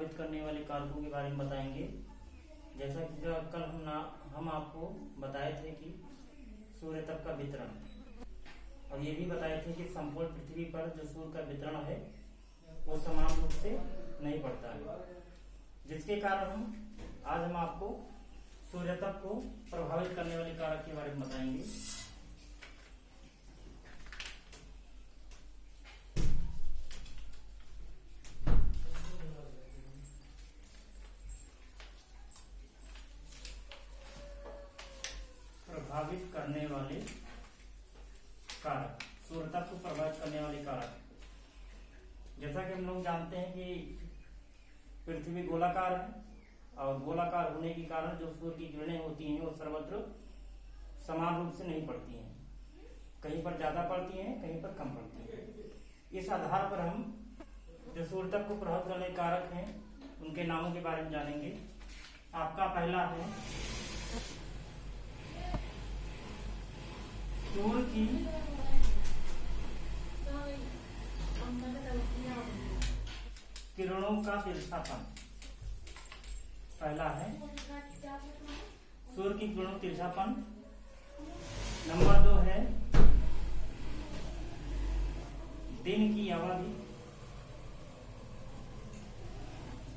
प्रभावित करने वाले कारकों के बारे में बताएंगे। जैसा कि कल हम आपको बताए थे कि सूर्य तप का वितरण, और ये भी बताए थे कि संपूर्ण पृथ्वी पर जो सूर्य का वितरण है वो समान रूप से नहीं पड़ता है, जिसके कारण आज हम आपको सूर्य तप को प्रभावित करने वाले कारक के बारे में बताएंगे। प्रभावित करने वाले कारक, सूर्य तप को प्रभावित करने वाले कारक। जैसा कि हम लोग जानते हैं कि पृथ्वी गोलाकार है, और गोलाकार होने के कारण जो सूर्य की किरणें होती हैं वो सर्वत्र समान रूप से नहीं पड़ती हैं, कहीं पर ज्यादा पड़ती हैं, कहीं पर कम पड़ती हैं। इस आधार पर हम जो सूर्य तप को प्रभावित करने के कारक हैं उनके नामों के बारे में जानेंगे। आपका पहला है सूर्य की किरणों का तिरछापन। पहला है सूर्य की किरणों तिरछापन। नंबर 2 है दिन की अवधि।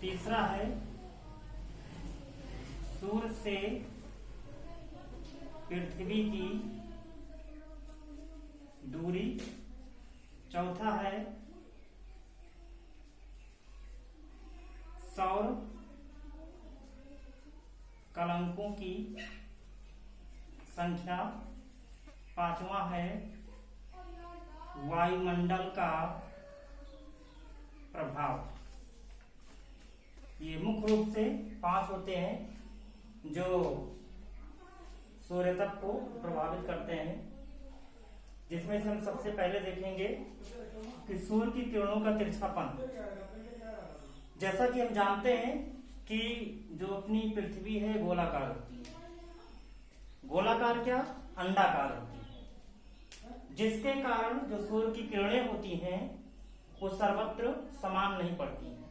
तीसरा है सूर्य से पृथ्वी की दूरी। चौथा है सौर कलंकों की संख्या। पांचवा है वायुमंडल का प्रभाव। ये मुख्य रूप से 5 होते हैं जो सूर्य तप को प्रभावित करते हैं, जिसमें से हम सबसे पहले देखेंगे कि सूर्य की किरणों का तिरछापन। जैसा कि हम जानते हैं कि जो अपनी पृथ्वी है गोलाकार होती है। गोलाकार क्या? अंडाकार होती है, जिसके कारण जो सूर्य की किरणें होती हैं वो सर्वत्र समान नहीं पड़ती हैं,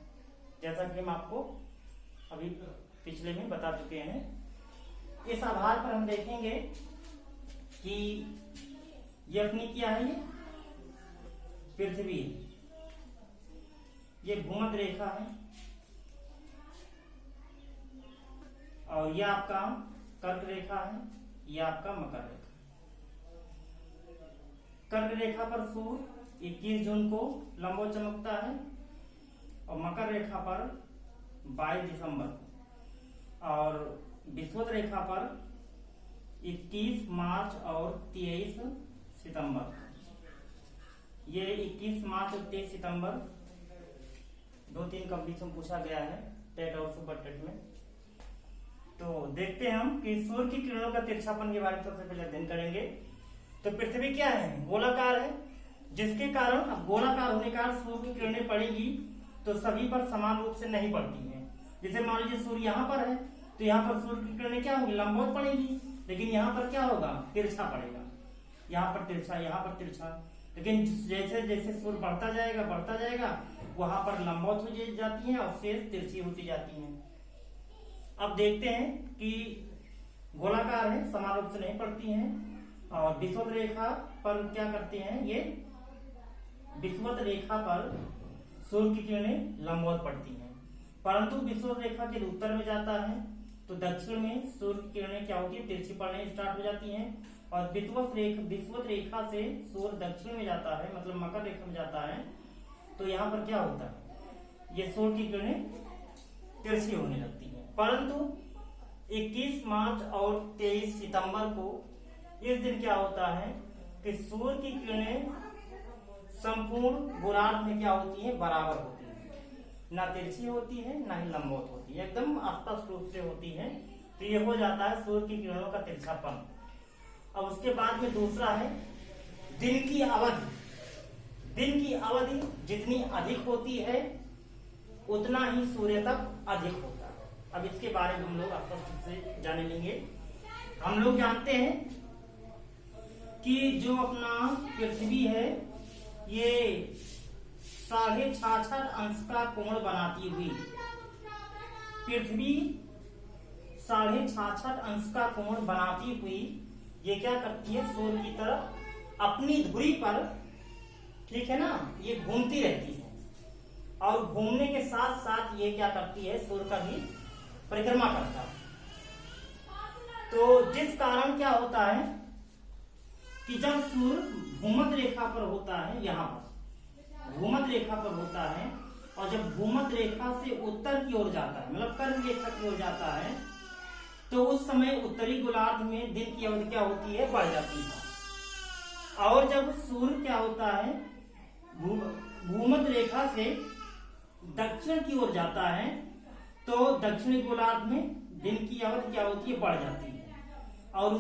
जैसा कि हम आपको अभी पिछले में बता चुके हैं। इस आधार पर हम देखेंगे कि ये अपनी क्या है, ये पृथ्वी, ये भूमध्य रेखा है, और ये आपका कर्क रेखा है, ये आपका मकर रेखा। कर्क रेखा पर सूर्य 21 जून को लंबवत चमकता है, और मकर रेखा पर 22 दिसंबर को, और विषुवत रेखा पर 21 मार्च और 23 सितंबर। ये 21 मार्च और 23 सितंबर 2-3 कंपटीशन पूछा गया है टेट और सुपर टेट में। तो देखते हैं हम कि सूर्य की किरणों का तिरछापन के बारे में सबसे पहले अध्ययन करेंगे। तो पृथ्वी क्या है? गोलाकार है, जिसके कारण अब गोलाकार होने के कारण सूर्य की किरणें पड़ेगी तो सभी पर समान रूप से नहीं पड़ती हैं। जैसे मान लीजिए सूर्य यहाँ पर है तो यहाँ पर सूर्य की किरणें क्या होंगी? लंबवत पड़ेगी, लेकिन यहाँ पर क्या होगा? तिरछा पड़ेगा। यहाँ पर तिरछा, यहाँ पर तिरछा, लेकिन जैसे जैसे सूर्य बढ़ता जाएगा वहां पर लंबवत हो जाती हैं और शेष तिरछी होती जाती हैं। अब देखते हैं कि गोलाकार है, समान रूप से नहीं पड़ती हैं, और विषुवत रेखा पर क्या करते हैं? ये विषुवत रेखा पर सूर्य की किरणें लंबवत पड़ती हैं, परंतु विषुवत रेखा के उत्तर में जाता है तो दक्षिण में सूर्य की किरणें क्या होती है? तिरछी पड़ने स्टार्ट हो जाती हैं। और विषुवत रेखा से सूर्य दक्षिण में जाता है, मतलब मकर रेखा में जाता है, तो यहाँ पर क्या होता है? ये सूर्य की किरणें तिरछी होने लगती हैं। परंतु 21 मार्च और 23 सितंबर को इस दिन क्या होता है कि सूर्य की किरणें संपूर्ण गोलार्ध में क्या होती है? बराबर होती है, ना तिरछी होती है ना ही लंबवत होती है, एकदम स्पष्ट रूप से होती है। तो ये हो जाता है सूर्य की किरणों का तिरछापन। अब उसके बाद में दूसरा है दिन की अवधि। दिन की अवधि जितनी अधिक होती है उतना ही सूर्य तप अधिक होता है। अब इसके बारे में हम लोग स्पष्ट से जाने लेंगे। हम लोग जानते हैं कि जो अपना पृथ्वी है ये 66.5 अंश का कोण बनाती हुई पृथ्वी 66.5 अंश का कोण बनाती हुई ये क्या करती है, सूर्य की तरफ अपनी धुरी पर, ठीक है ना, ये घूमती रहती है और घूमने के साथ साथ ये क्या करती है, सूर्य का भी परिक्रमा करता है। तो जिस कारण क्या होता है कि जब सूर्य भूमध्य रेखा पर होता है, यहाँ पर भूमध्य रेखा पर होता है, और जब भूमध्य रेखा से उत्तर की ओर जाता है, मतलब कर्क रेखा की ओर जाता है, तो उस समय उत्तरी गोलार्ध में दिन की अवधि क्या होती है, बढ़ जाती है। और जब सूर्य क्या होता है, भूमध्य रेखा से दक्षिण की ओर जाता है, तो दक्षिणी गोलार्ध में दिन की अवधि क्या होती है, बढ़ जाती है, और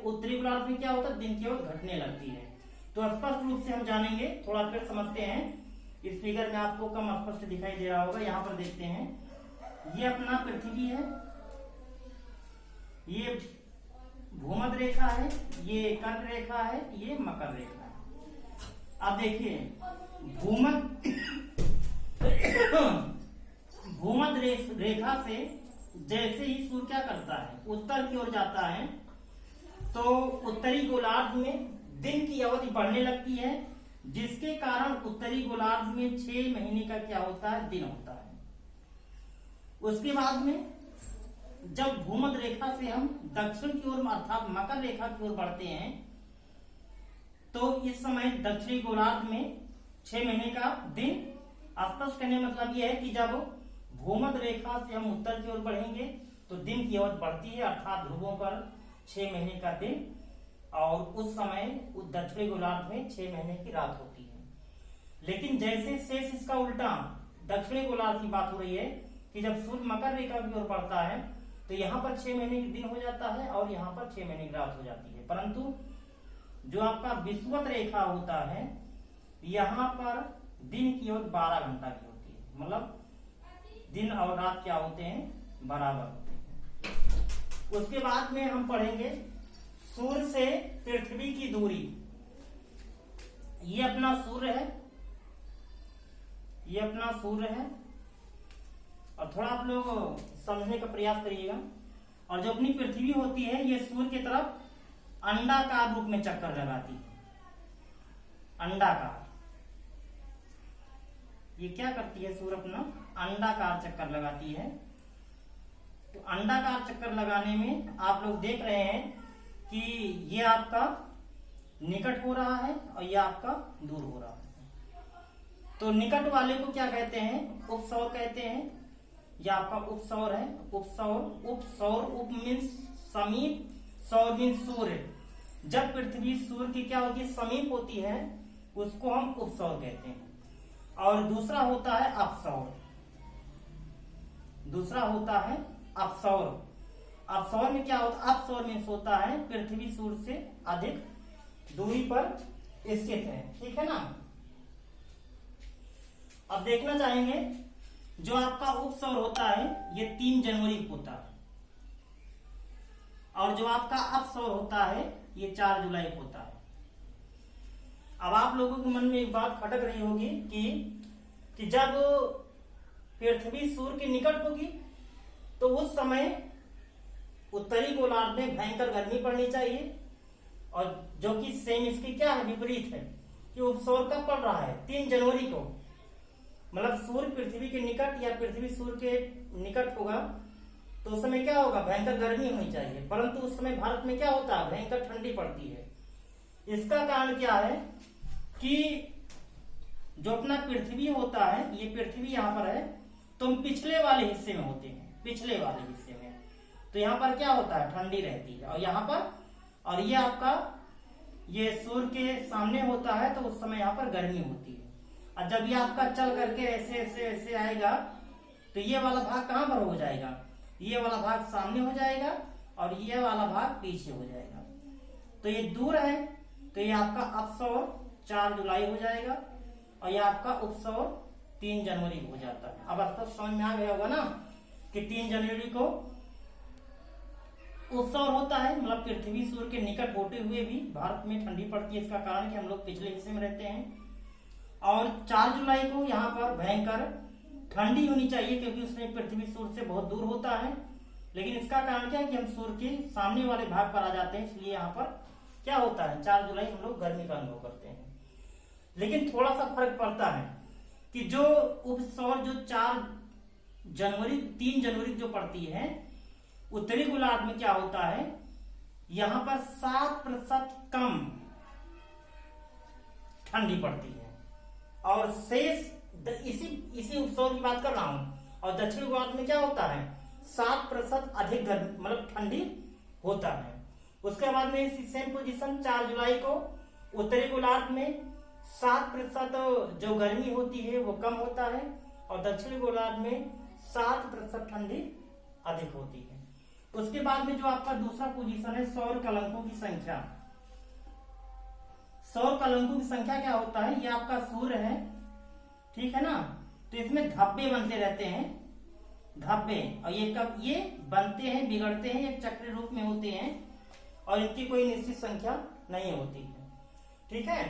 उत्तरी गोलार्ध में क्या होता है, दिन की अवधि घटने लगती है। तो स्पष्ट रूप से हम जानेंगे, थोड़ा फिर समझते हैं। इस फिगर में आपको कम स्पष्ट दिखाई दे रहा होगा, यहाँ पर देखते हैं, ये अपना पृथ्वी है, ये भूमध्य रेखा है, ये कर्क रेखा है, ये मकर रेखा है। अब देखिए भूमध्य रेखा से जैसे ही सूर्य क्या करता है, उत्तर की ओर जाता है, तो उत्तरी गोलार्ध में दिन की अवधि बढ़ने लगती है, जिसके कारण उत्तरी गोलार्ध में 6 महीने का क्या होता है, दिन होता है। उसके बाद में जब भूमध्य रेखा से हम दक्षिण की ओर अर्थात मकर रेखा की ओर बढ़ते हैं, तो इस समय दक्षिणी गोलार्ध में 6 महीने का दिन। स्पष्ट करने मतलब यह है कि जब भूमध्य रेखा से हम उत्तर की ओर बढ़ेंगे तो दिन की अवधि बढ़ती है, अर्थात ध्रुवों पर 6 महीने का दिन, और उस समय दक्षिणी गोलार्ध में 6 महीने की रात होती है। लेकिन जैसे शेष इसका उल्टा दक्षिणी गोलार्ध की बात हो रही है कि जब सूर्य मकर रेखा की ओर बढ़ता है तो यहाँ पर 6 महीने की दिन हो जाता है और यहाँ पर 6 महीने की रात हो जाती है। परंतु जो आपका विषुवत रेखा होता है, यहाँ पर दिन की अवधि 12 घंटा की होती है, मतलब दिन और रात क्या होते हैं, बराबर होते हैं। उसके बाद में हम पढ़ेंगे सूर्य से पृथ्वी की दूरी। ये अपना सूर्य है, ये अपना सूर्य है, और थोड़ा आप लोग समझने का प्रयास करिएगा। और जो अपनी पृथ्वी होती है, ये सूर्य की तरफ अंडाकार रूप में चक्कर लगाती है, अंडाकार। ये क्या करती है, सूर्य अपना अंडाकार चक्कर लगाती है। तो अंडाकार चक्कर लगाने में आप लोग देख रहे हैं कि ये आपका निकट हो रहा है और ये आपका दूर हो रहा है। तो निकट वाले को क्या कहते हैं, उपसौर कहते हैं। ये आपका उपसौर है, उपसौर। उपसौर, उप मीन्स समीप, सौर मीन्स सूर्य। जब पृथ्वी सूर्य की क्या होती है, समीप होती है, उसको हम उपसौर कहते हैं। और दूसरा होता है अपसौर, दूसरा होता है अपसौर। अपसौर में क्या होता है, अपसौर मीन्स होता है पृथ्वी सूर्य से अधिक दूरी पर स्थित है, ठीक है ना। अब देखना चाहेंगे, जो आपका उपसौर होता है ये 3 जनवरी को होता है, और जो आपका अपसौर होता है ये 4 जुलाई को होता है। अब आप लोगों के मन में एक बात खटक रही होगी कि जब पृथ्वी सूर्य के निकट होगी तो उस समय उत्तरी गोलार्ध में भयंकर गर्मी पड़नी चाहिए, और जो कि सेम इसकी क्या है, विपरीत है कि उपसौर कब पड़ रहा है, 3 जनवरी को। मतलब सूर्य पृथ्वी के निकट या पृथ्वी सूर्य के निकट होगा तो उस समय क्या होगा, भयंकर गर्मी होनी चाहिए, परंतु उस समय भारत में क्या होता है, भयंकर ठंडी पड़ती है। इसका कारण क्या है कि जो अपना पृथ्वी होता है, ये पृथ्वी यहाँ पर है, तो हम पिछले वाले हिस्से में होते हैं, पिछले वाले हिस्से में, तो यहाँ पर क्या होता है, ठंडी रहती है। और यहाँ पर, और ये आपका ये सूर्य के सामने होता है तो उस समय यहाँ पर गर्मी होती है। और जब ये आपका चल करके ऐसे ऐसे ऐसे आएगा तो ये वाला भाग कहाँ पर हो जाएगा, ये वाला भाग सामने हो जाएगा और ये वाला भाग पीछे हो जाएगा। तो ये दूर है, तो ये आपका अपसौर 4 जुलाई हो जाएगा और ये आपका उपसौर 3 जनवरी हो जाता है। अब आपको समझ में आ गया होगा ना कि 3 जनवरी को उपसौर होता है, मतलब पृथ्वी सूर्य के निकट होते हुए भी भारत में ठंडी पड़ती है। इसका कारण कि हम लोग पिछले हिस्से में रहते हैं। और 4 जुलाई को यहाँ पर भयंकर ठंडी होनी चाहिए, क्योंकि उसमें पृथ्वी सूर्य से बहुत दूर होता है। लेकिन इसका कारण क्या है कि हम सूर्य के सामने वाले भाग पर आ जाते हैं, इसलिए यहाँ पर क्या होता है 4 जुलाई हम लोग गर्मी का अनुभव करते हैं। लेकिन थोड़ा सा फर्क पड़ता है कि जो उपसौर जो 3 जनवरी जो पड़ती है, उत्तरी गोलार्ध में क्या होता है, यहां पर 7% कम ठंडी पड़ती है, और शेष इसी उपसौर की बात कर रहा हूं। और दक्षिण गोलार्ध में क्या होता है, 7% अधिक गर्मी मतलब ठंडी होता है। उसके बाद में इसी सेम पोजीशन 4 जुलाई को उत्तरी गोलार्ध में 7% जो गर्मी होती है वो कम होता है, और दक्षिणी गोलार्ध में 7% ठंडी अधिक होती है। उसके बाद में जो आपका दूसरा पोजीशन है सौर कलंकों की संख्या। सौर कलंकों की संख्या क्या होता है, ये आपका सूर्य है, ठीक है ना, तो इसमें धब्बे बनते रहते हैं, धब्बे, और ये कब ये बनते हैं बिगड़ते हैं, ये चक्र रूप में होते हैं, और इनकी कोई निश्चित संख्या नहीं होती है, ठीक है।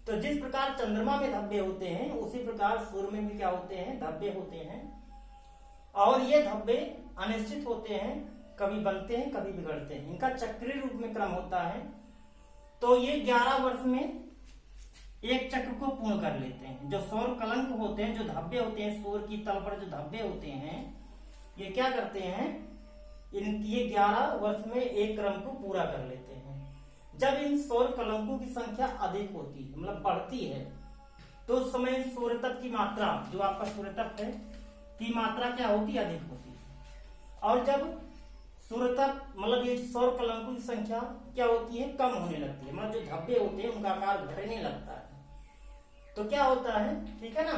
तो जिस प्रकार चंद्रमा में धब्बे होते हैं, उसी प्रकार सूर्य में भी क्या होते हैं, धब्बे होते हैं, और ये धब्बे अनिश्चित होते हैं, कभी बनते हैं कभी बिगड़ते हैं, इनका चक्रीय रूप में क्रम होता है। तो ये 11 वर्ष में एक चक्र को पूर्ण कर लेते हैं। जो सौर कलंक होते हैं, जो धब्बे होते हैं, सूर्य की तल पर जो धब्बे होते हैं, ये क्या करते हैं, ये 11 वर्ष में एक क्रम को पूरा कर लेते हैं। जब इन सौर कलंकों की संख्या अधिक होती है, मतलब बढ़ती है, तो उस समय सूर्य तप की मात्रा, जो आपका सूर्य तप है की मात्रा क्या होती है, अधिक होती है। और जब सूर्य तप मतलब ये सौर कलंकों की संख्या क्या होती है, कम होने लगती है, मतलब जो धब्बे होते हैं उनका आकार घटने लगता है, तो क्या होता है, ठीक है ना,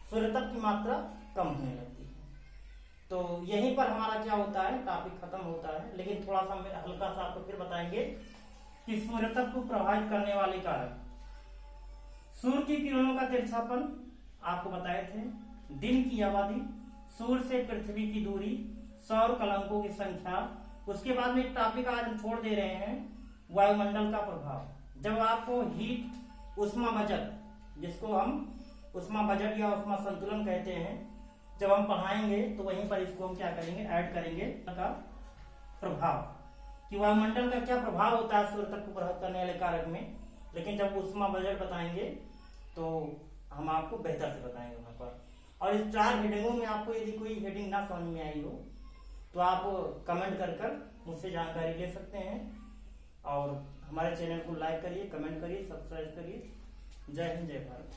सूर्य तप की मात्रा कम होने लगती है। तो यहीं पर हमारा क्या होता है, टॉपिक खत्म होता है। लेकिन थोड़ा सा हल्का सा आपको फिर बताएंगे कि सूर्य तप को प्रभावित करने वाले कारक। सूर्य की किरणों का तिरछापन आपको बताए थे, दिन की अवधि, सूर्य से पृथ्वी की दूरी, सौर कलंकों की संख्या। उसके बाद में एक टॉपिक आज हम छोड़ दे रहे हैं, वायुमंडल का प्रभाव। जब आपको हीट उष्मा बजट, जिसको हम उष्मा बजट या उष्मा संतुलन कहते हैं, जब हम पढ़ाएंगे तो वहीं पर इसको हम क्या करेंगे, ऐड करेंगे का प्रभाव, कि वायुमंडल का क्या प्रभाव होता है सूर्य तप को प्रभावित करने वाले कारक में। लेकिन जब उष्मा बजट बताएंगे तो हम आपको बेहतर से बताएंगे वहां पर। और इस 4 हेडिंगों में आपको यदि कोई हेडिंग ना समझ में आई हो तो आप कमेंट कर मुझसे जानकारी ले सकते हैं। और हमारे चैनल को लाइक करिए, कमेंट करिए, सब्सक्राइब करिए। जय हिंद, जय भारत।